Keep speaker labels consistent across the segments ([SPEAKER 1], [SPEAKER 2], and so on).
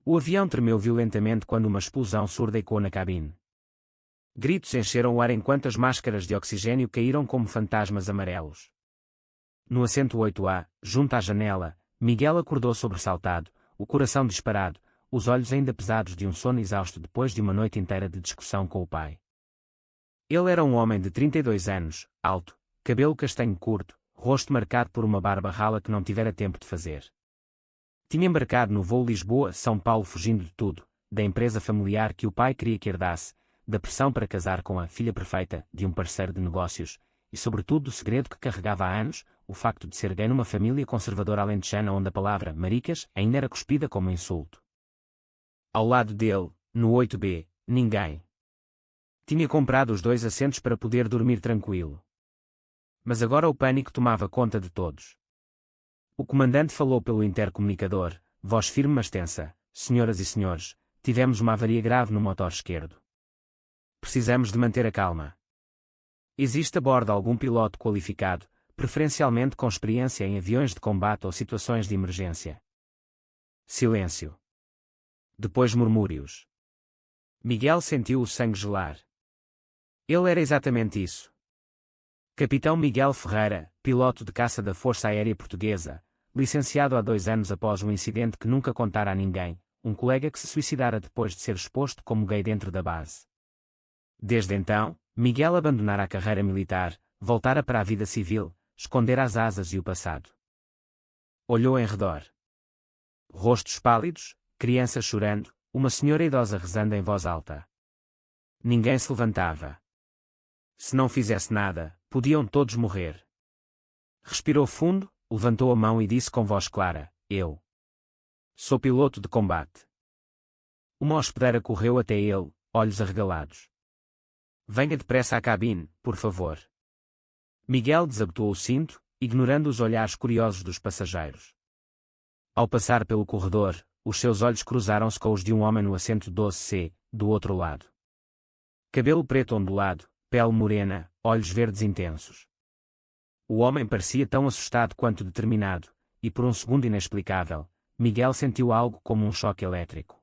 [SPEAKER 1] O avião tremeu violentamente quando uma explosão surda ecoou na cabine. Gritos encheram o ar enquanto as máscaras de oxigênio caíram como fantasmas amarelos. No assento 8A, junto à janela, Miguel acordou sobressaltado, o coração disparado, os olhos ainda pesados de um sono exausto depois de uma noite inteira de discussão com o pai. Ele era um homem de 32 anos, alto, cabelo castanho curto, rosto marcado por uma barba rala que não tivera tempo de fazer. Tinha embarcado no voo Lisboa-São Paulo fugindo de tudo, da empresa familiar que o pai queria que herdasse, da pressão para casar com a filha perfeita de um parceiro de negócios, e sobretudo do segredo que carregava há anos, o facto de ser gay numa família conservadora alentejana onde a palavra maricas ainda era cuspida como insulto. Ao lado dele, no 8B, ninguém. Tinha comprado os 2 assentos para poder dormir tranquilo. Mas agora o pânico tomava conta de todos. O comandante falou pelo intercomunicador, voz firme mas tensa: senhoras e senhores, tivemos uma avaria grave no motor esquerdo. Precisamos de manter a calma. Existe a bordo algum piloto qualificado, preferencialmente com experiência em aviões de combate ou situações de emergência? Silêncio. Depois murmúrios. Miguel sentiu o sangue gelar. Ele era exatamente isso. Capitão Miguel Ferreira, piloto de caça da Força Aérea Portuguesa, licenciado há 2 anos após um incidente que nunca contara a ninguém, um colega que se suicidara depois de ser exposto como gay dentro da base. Desde então, Miguel abandonara a carreira militar, voltara para a vida civil, escondera as asas e o passado. Olhou em redor. Rostos pálidos, crianças chorando, uma senhora idosa rezando em voz alta. Ninguém se levantava. Se não fizesse nada, podiam todos morrer. Respirou fundo, levantou a mão e disse com voz clara: eu sou piloto de combate. Uma hospedeira correu até ele, olhos arregalados. Venha depressa à cabine, por favor. Miguel desabotoou o cinto, ignorando os olhares curiosos dos passageiros. Ao passar pelo corredor, os seus olhos cruzaram-se com os de um homem no assento 12C, do outro lado. Cabelo preto ondulado, pele morena, olhos verdes intensos. O homem parecia tão assustado quanto determinado, e por um segundo inexplicável, Miguel sentiu algo como um choque elétrico.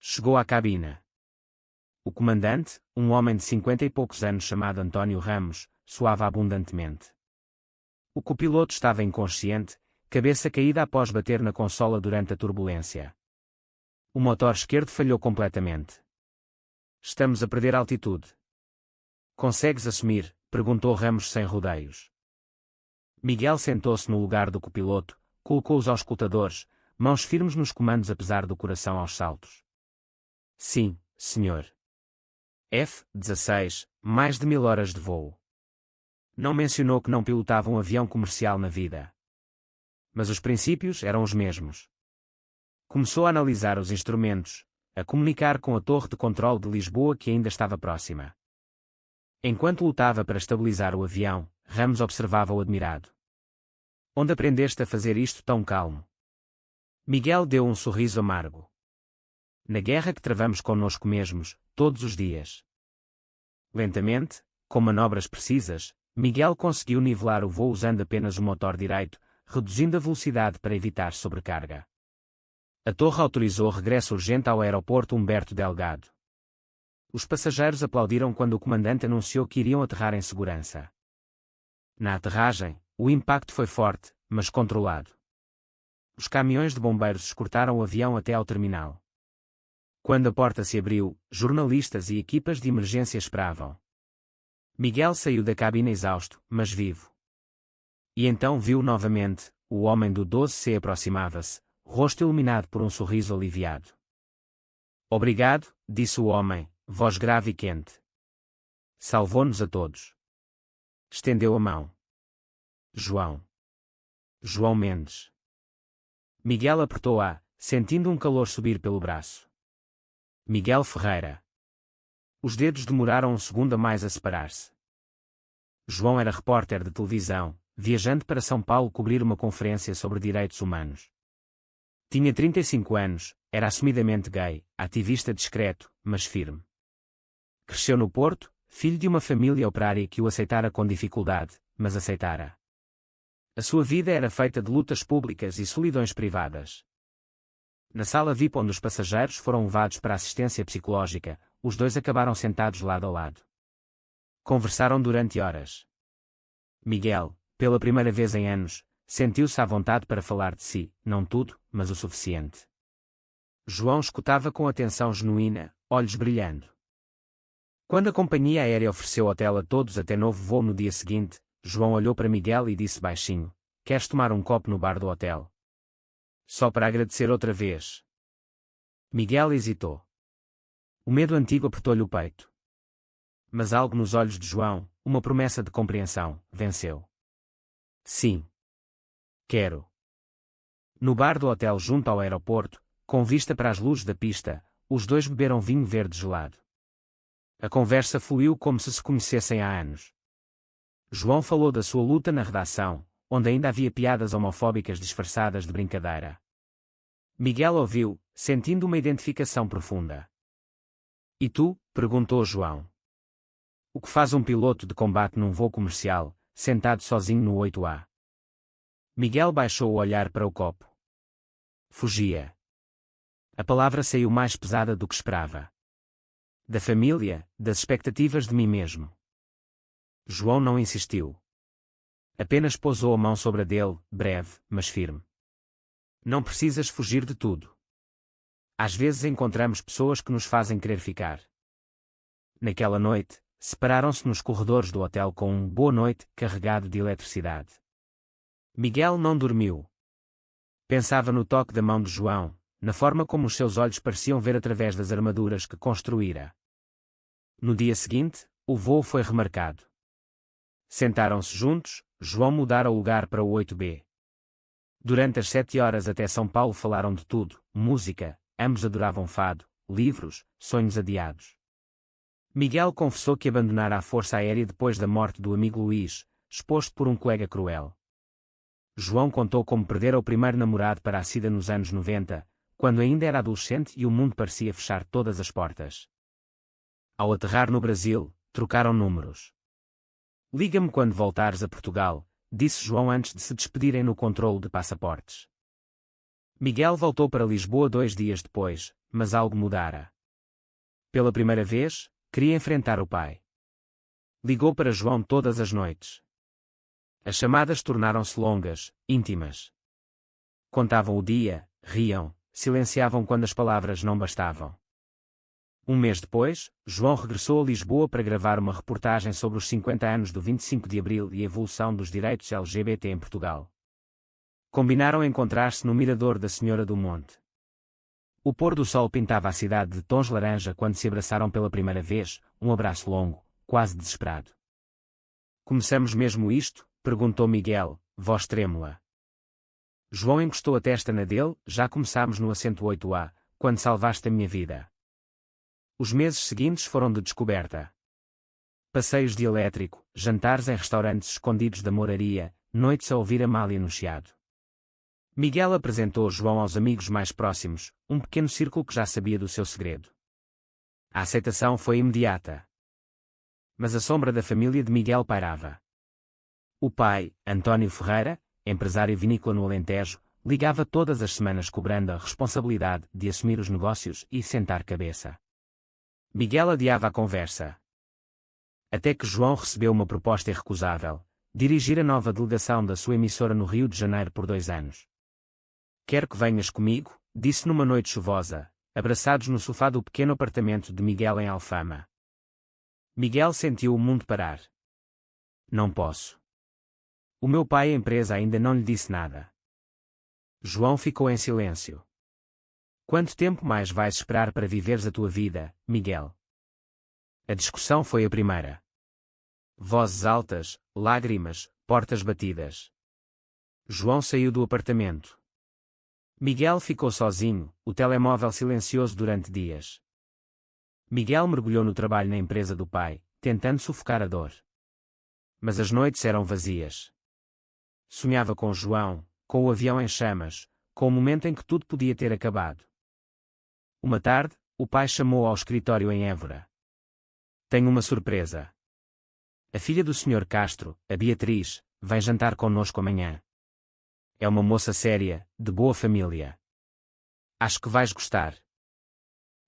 [SPEAKER 1] Chegou à cabina. O comandante, um homem de 50 e poucos anos chamado António Ramos, suava abundantemente. O copiloto estava inconsciente, cabeça caída após bater na consola durante a turbulência. O motor esquerdo falhou completamente. Estamos a perder altitude. Consegues assumir? Perguntou Ramos sem rodeios. Miguel sentou-se no lugar do copiloto, colocou os auscultadores, mãos firmes nos comandos apesar do coração aos saltos. Sim, senhor. F-16, mais de 1000 horas de voo. Não mencionou que não pilotava um avião comercial na vida. Mas os princípios eram os mesmos. Começou a analisar os instrumentos, a comunicar com a torre de controle de Lisboa que ainda estava próxima. Enquanto lutava para estabilizar o avião, Ramos observava-o admirado. Onde aprendeste a fazer isto tão calmo? Miguel deu um sorriso amargo. Na guerra que travamos connosco mesmos, todos os dias. Lentamente, com manobras precisas, Miguel conseguiu nivelar o voo usando apenas o motor direito, reduzindo a velocidade para evitar sobrecarga. A torre autorizou o regresso urgente ao aeroporto Humberto Delgado. Os passageiros aplaudiram quando o comandante anunciou que iriam aterrar em segurança. Na aterragem, o impacto foi forte, mas controlado. Os caminhões de bombeiros escortaram o avião até ao terminal. Quando a porta se abriu, jornalistas e equipas de emergência esperavam. Miguel saiu da cabine exausto, mas vivo. E então viu novamente, o homem do 12C aproximava-se, rosto iluminado por um sorriso aliviado. Obrigado, disse o homem, voz grave e quente. Salvou-nos a todos. Estendeu a mão. João. João Mendes. Miguel apertou-a, sentindo um calor subir pelo braço. Miguel Ferreira. Os dedos demoraram um segundo a mais a separar-se. João era repórter de televisão, viajando para São Paulo cobrir uma conferência sobre direitos humanos. Tinha 35 anos, era assumidamente gay, ativista discreto, mas firme. Cresceu no Porto, filho de uma família operária que o aceitara com dificuldade, mas aceitara. A sua vida era feita de lutas públicas e solidões privadas. Na sala VIP onde os passageiros foram levados para a assistência psicológica, os dois acabaram sentados lado a lado. Conversaram durante horas. Miguel, pela primeira vez em anos, sentiu-se à vontade para falar de si, não tudo, mas o suficiente. João escutava com atenção genuína, olhos brilhando. Quando a companhia aérea ofereceu hotel a todos até novo voo no dia seguinte, João olhou para Miguel e disse baixinho: "Queres tomar um copo no bar do hotel? Só para agradecer outra vez." Miguel hesitou. O medo antigo apertou-lhe o peito. Mas algo nos olhos de João, uma promessa de compreensão, venceu. "Sim. Quero." No bar do hotel junto ao aeroporto, com vista para as luzes da pista, os dois beberam vinho verde gelado. A conversa fluiu como se conhecessem há anos. João falou da sua luta na redação, onde ainda havia piadas homofóbicas disfarçadas de brincadeira. Miguel ouviu, sentindo uma identificação profunda. "E tu?" perguntou João. "O que faz um piloto de combate num voo comercial, sentado sozinho no 8A?" Miguel baixou o olhar para o copo. Fugia. A palavra saiu mais pesada do que esperava. Da família, das expectativas de mim mesmo. João não insistiu. Apenas pousou a mão sobre a dele, breve, mas firme. "Não precisas fugir de tudo. Às vezes encontramos pessoas que nos fazem querer ficar." Naquela noite, separaram-se nos corredores do hotel com um "boa noite" carregado de eletricidade. Miguel não dormiu. Pensava no toque da mão de João, na forma como os seus olhos pareciam ver através das armaduras que construíra. No dia seguinte, o voo foi remarcado. Sentaram-se juntos, João mudara o lugar para o 8B. Durante as 7 horas até São Paulo falaram de tudo: música, ambos adoravam fado, livros, sonhos adiados. Miguel confessou que abandonara a Força Aérea depois da morte do amigo Luís, exposto por um colega cruel. João contou como perdera o primeiro namorado para a SIDA nos anos 90, quando ainda era adolescente e o mundo parecia fechar todas as portas. Ao aterrar no Brasil, trocaram números. "Liga-me quando voltares a Portugal", disse João antes de se despedirem no controlo de passaportes. Miguel voltou para Lisboa 2 dias depois, mas algo mudara. Pela primeira vez, queria enfrentar o pai. Ligou para João todas as noites. As chamadas tornaram-se longas, íntimas. Contavam o dia, riam, silenciavam quando as palavras não bastavam. Um mês depois, João regressou a Lisboa para gravar uma reportagem sobre os 50 anos do 25 de Abril e a evolução dos direitos LGBT em Portugal. Combinaram encontrar-se no Mirador da Senhora do Monte. O pôr do sol pintava a cidade de tons laranja quando se abraçaram pela primeira vez, um abraço longo, quase desesperado. "Começamos mesmo isto?" perguntou Miguel, voz trêmula. João encostou a testa na dele. "Já começámos no assento 8A, quando salvaste a minha vida." Os meses seguintes foram de descoberta. Passeios de elétrico, jantares em restaurantes escondidos da moraria, noites a ouvir Amália no Chiado. Miguel apresentou João aos amigos mais próximos, um pequeno círculo que já sabia do seu segredo. A aceitação foi imediata. Mas a sombra da família de Miguel pairava. O pai, António Ferreira, empresário vinícola no Alentejo, ligava todas as semanas cobrando a responsabilidade de assumir os negócios e sentar cabeça. Miguel adiava a conversa. Até que João recebeu uma proposta irrecusável: dirigir a nova delegação da sua emissora no Rio de Janeiro por 2 anos. "Quero que venhas comigo", disse numa noite chuvosa, abraçados no sofá do pequeno apartamento de Miguel em Alfama. Miguel sentiu o mundo parar. "Não posso. O meu pai e a empresa ainda não lhe disse nada." João ficou em silêncio. "Quanto tempo mais vais esperar para viveres a tua vida, Miguel?" A discussão foi a primeira. Vozes altas, lágrimas, portas batidas. João saiu do apartamento. Miguel ficou sozinho, o telemóvel silencioso durante dias. Miguel mergulhou no trabalho na empresa do pai, tentando sufocar a dor. Mas as noites eram vazias. Sonhava com João, com o avião em chamas, com o momento em que tudo podia ter acabado. Uma tarde, o pai chamou ao escritório em Évora. "Tenho uma surpresa. A filha do Sr. Castro, a Beatriz, vem jantar connosco amanhã. É uma moça séria, de boa família." Acho que vais gostar.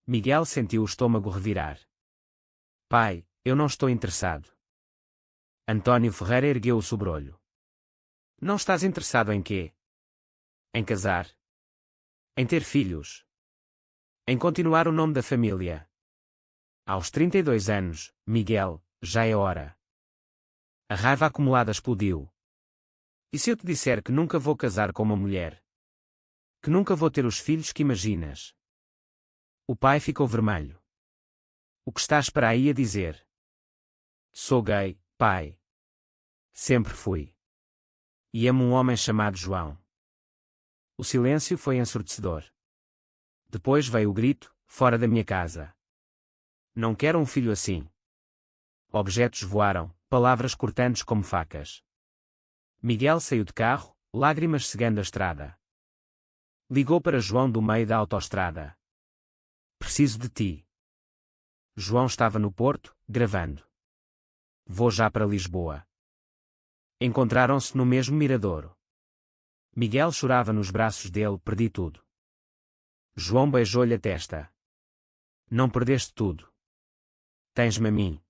[SPEAKER 1] Miguel sentiu o estômago revirar. Pai, eu não estou interessado. António Ferreira ergueu o sobrolho. Não estás interessado em quê? Em casar? Em ter filhos? Em continuar o nome da família? Aos 32 anos, Miguel, já é hora. A raiva acumulada explodiu. E se eu te disser que nunca vou casar com uma mulher? Que nunca vou ter os filhos que imaginas? O pai ficou vermelho. O que estás para aí a dizer? Sou gay, pai. Sempre fui. E amo um homem chamado João. O silêncio foi ensurdecedor. Depois veio o grito, fora da minha casa. Não quero um filho assim. Objetos voaram, palavras cortantes como facas. Miguel saiu de carro, lágrimas cegando a estrada. Ligou para João do meio da autoestrada. Preciso de ti. João estava no Porto, gravando. Vou já para Lisboa. Encontraram-se no mesmo miradouro. Miguel chorava nos braços dele, perdi tudo. João beijou-lhe a testa. Não perdeste tudo. Tens-me a mim.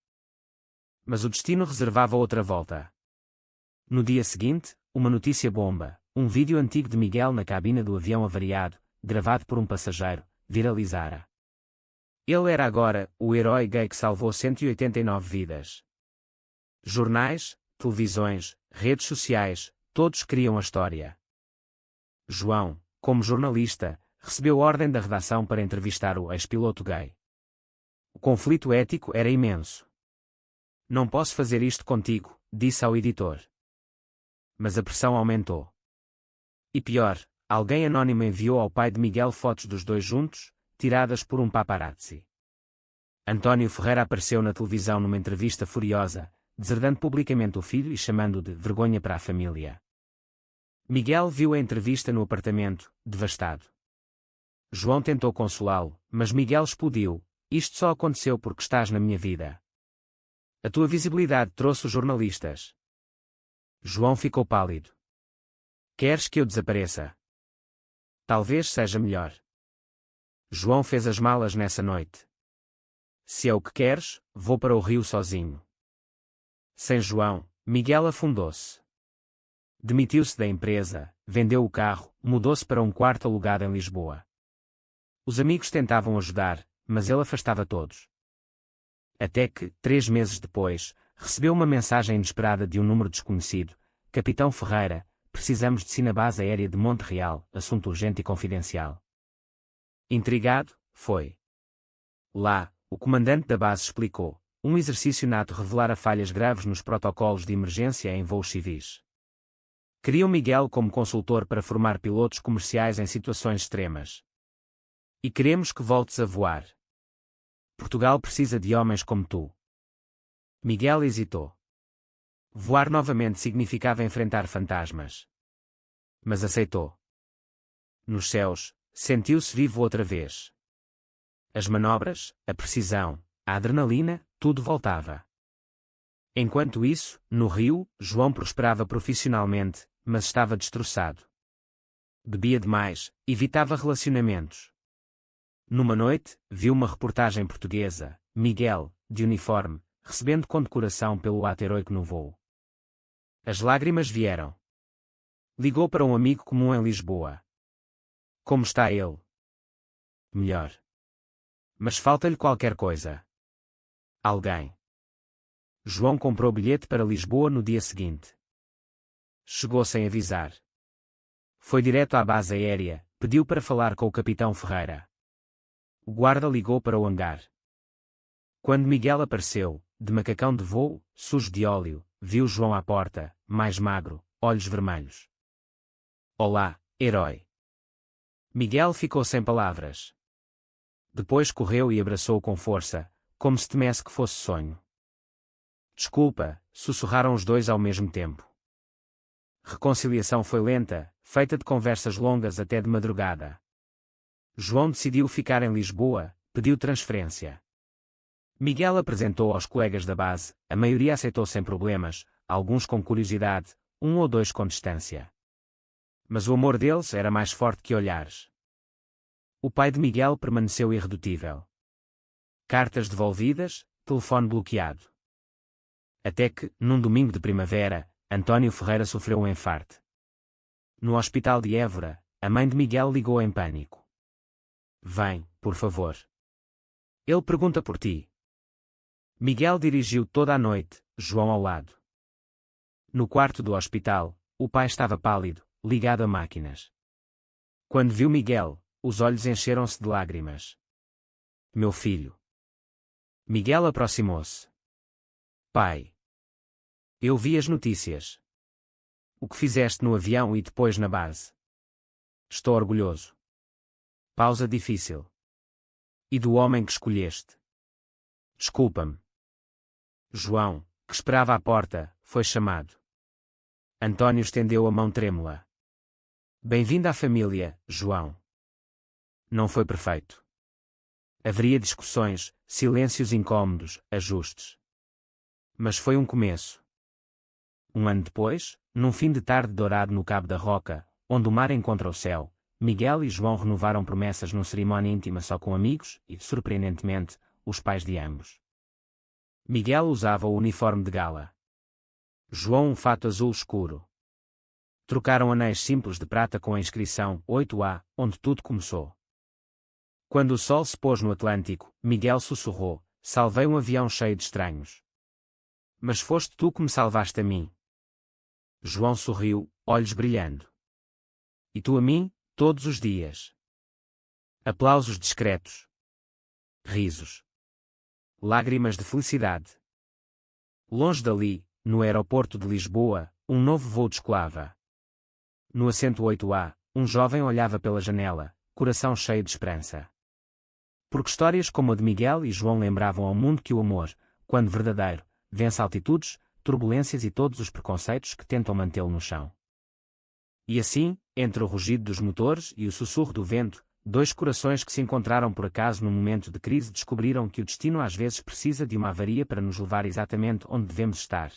[SPEAKER 1] Mas o destino reservava outra volta. No dia seguinte, uma notícia bomba, um vídeo antigo de Miguel na cabina do avião avariado, gravado por um passageiro, viralizara. Ele era agora o herói gay que salvou 189 vidas. Jornais, televisões, redes sociais, todos queriam a história. João, como jornalista, recebeu ordem da redação para entrevistar o ex-piloto gay. O conflito ético era imenso. Não posso fazer isto contigo, disse ao editor. Mas a pressão aumentou. E pior, alguém anónimo enviou ao pai de Miguel fotos dos dois juntos, tiradas por um paparazzi. António Ferreira apareceu na televisão numa entrevista furiosa, deserdando publicamente o filho e chamando-o de vergonha para a família. Miguel viu a entrevista no apartamento, devastado. João tentou consolá-lo, mas Miguel explodiu. Isto só aconteceu porque estás na minha vida. A tua visibilidade trouxe os jornalistas. João ficou pálido. Queres que eu desapareça? Talvez seja melhor. João fez as malas nessa noite. Se é o que queres, vou para o Rio sozinho. Sem João, Miguel afundou-se. Demitiu-se da empresa, vendeu o carro, mudou-se para um quarto alugado em Lisboa. Os amigos tentavam ajudar, mas ele afastava todos. Até que, 3 meses depois, recebeu uma mensagem inesperada de um número desconhecido. Capitão Ferreira, precisamos de si na base aérea de Monte Real, assunto urgente e confidencial. Intrigado, foi. Lá, o comandante da base explicou, um exercício nato revelara falhas graves nos protocolos de emergência em voos civis. Queriam Miguel como consultor para formar pilotos comerciais em situações extremas. E queremos que voltes a voar. Portugal precisa de homens como tu. Miguel hesitou. Voar novamente significava enfrentar fantasmas. Mas aceitou. Nos céus, sentiu-se vivo outra vez. As manobras, a precisão, a adrenalina, tudo voltava. Enquanto isso, no Rio, João prosperava profissionalmente, mas estava destroçado. Bebia demais, evitava relacionamentos. Numa noite, viu uma reportagem portuguesa, Miguel, de uniforme, recebendo condecoração pelo ato heroico no voo. As lágrimas vieram. Ligou para um amigo comum em Lisboa. Como está ele? Melhor. Mas falta-lhe qualquer coisa. Alguém. João comprou bilhete para Lisboa no dia seguinte. Chegou sem avisar. Foi direto à base aérea, pediu para falar com o capitão Ferreira. O guarda ligou para o hangar. Quando Miguel apareceu, de macacão de voo, sujo de óleo, viu João à porta, mais magro, olhos vermelhos. Olá, herói. Miguel ficou sem palavras. Depois correu e abraçou-o com força, como se temesse que fosse sonho. Desculpa, sussurraram os dois ao mesmo tempo. Reconciliação foi lenta, feita de conversas longas até de madrugada. João decidiu ficar em Lisboa, pediu transferência. Miguel apresentou aos colegas da base, a maioria aceitou sem problemas, alguns com curiosidade, 1 ou 2 com distância. Mas o amor deles era mais forte que olhares. O pai de Miguel permaneceu irredutível. Cartas devolvidas, telefone bloqueado. Até que, num domingo de primavera, António Ferreira sofreu um enfarte. No hospital de Évora, a mãe de Miguel ligou em pânico. Vem, por favor. Ele pergunta por ti. Miguel dirigiu toda a noite, João ao lado. No quarto do hospital, o pai estava pálido, ligado a máquinas. Quando viu Miguel, os olhos encheram-se de lágrimas. Meu filho. Miguel aproximou-se. Pai. Eu vi as notícias. O que fizeste no avião e depois na base. Estou orgulhoso. Pausa difícil. E do homem que escolheste. Desculpa-me. João, que esperava à porta, foi chamado. António estendeu a mão trêmula. Bem-vindo à família, João. Não foi perfeito. Haveria discussões, silêncios incômodos, ajustes. Mas foi um começo. Um ano depois, num fim de tarde dourado no Cabo da Roca, onde o mar encontra o céu, Miguel e João renovaram promessas numa cerimónia íntima só com amigos e, surpreendentemente, os pais de ambos. Miguel usava o uniforme de gala. João um fato azul escuro. Trocaram anéis simples de prata com a inscrição 8A, onde tudo começou. Quando o sol se pôs no Atlântico, Miguel sussurrou: salvei um avião cheio de estranhos. Mas foste tu que me salvaste a mim. João sorriu, olhos brilhando. E tu a mim, todos os dias. Aplausos discretos. Risos. Lágrimas de felicidade. Longe dali, no aeroporto de Lisboa, um novo voo descolava. No assento 8A, um jovem olhava pela janela, coração cheio de esperança. Porque histórias como a de Miguel e João lembravam ao mundo que o amor, quando verdadeiro, vence altitudes, turbulências e todos os preconceitos que tentam mantê-lo no chão. E assim, entre o rugido dos motores e o sussurro do vento, dois corações que se encontraram por acaso num momento de crise descobriram que o destino às vezes precisa de uma avaria para nos levar exatamente onde devemos estar.